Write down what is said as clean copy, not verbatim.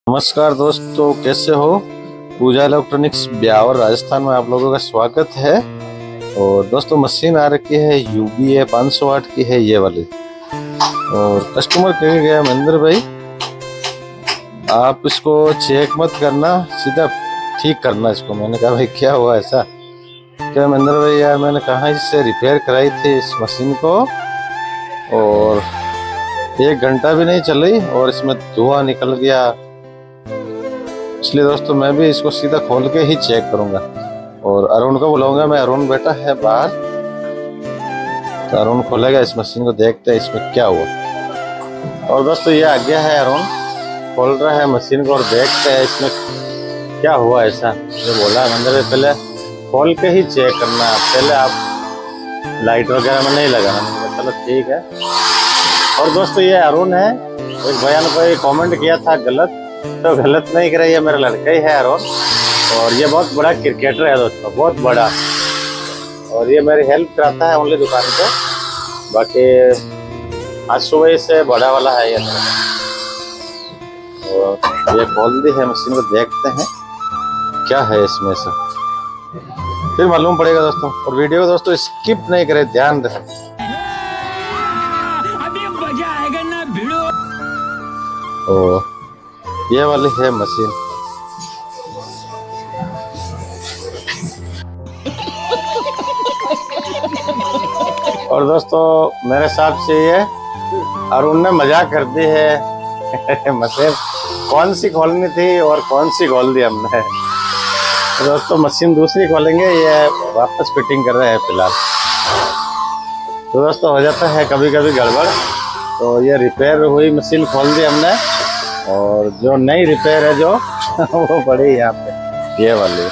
नमस्कार दोस्तों, कैसे हो। पूजा इलेक्ट्रॉनिक्स ब्यावर राजस्थान में आप लोगों का स्वागत है। और दोस्तों मशीन आ रखी है UBA 500 वाट की है ये वाली। और कस्टमर कह गया महेंद्र भाई आप इसको चेक मत करना, सीधा ठीक करना इसको। मैंने कहा भाई क्या हुआ ऐसा। क्या महेंद्र भाई यार मैंने कहाँ इससे रिपेयर कराई थी इस मशीन को और 1 घंटा भी नहीं चली और इसमें धुआं निकल गया। इसलिए दोस्तों मैं भी इसको सीधा खोल के ही चेक करूंगा। और अरुण को बुलाऊंगा मैं। अरुण बेटा है बाहर, तो अरुण खोलेगा इस मशीन को, देखते हैं इसमें क्या हुआ। और दोस्तों ये आगे है, अरुण खोल रहा है मशीन को और देखते हैं इसमें क्या हुआ ऐसा। जो बोला मंदिर में पहले खोल के ही चेक करना है, पहले आप लाइट वगैरह में नहीं लगाना। चलो ठीक है। और दोस्तों ये अरुण है, एक भैया ने कोई कमेंट किया था गलत, तो गलत नहीं कर रही है, मेरा लड़का ही है अरुण। और ये बहुत बड़ा क्रिकेटर है दोस्तों, बहुत बड़ा। और ये मेरी हेल्प कराता है ओनली दुकान पे। बाकी आज सुबह से बड़ा वाला है ये। और ये खोल दी है मशीन को, देखते हैं क्या है इसमें से, फिर मालूम पड़ेगा दोस्तों। और वीडियो दोस्तों स्किप नहीं करें, ध्यान रखें। अभी मजा आएगा ना भिड़ो। ये वाली है मशीन। और दोस्तों मेरे हिसाब से ये अरुण ने मजाक कर दी है। मशीन कौन सी खोलनी थी और कौन सी खोल दी हमने। तो दोस्तों मशीन दूसरी खोलेंगे, ये वापस फिटिंग कर रहे हैं फिलहाल। तो दोस्तों हो जाता है कभी कभी गड़बड़। तो ये रिपेयर हुई मशीन खोल दी हमने, और जो नई रिपेयर है जो वो पड़ी यहाँ पे ये वाली।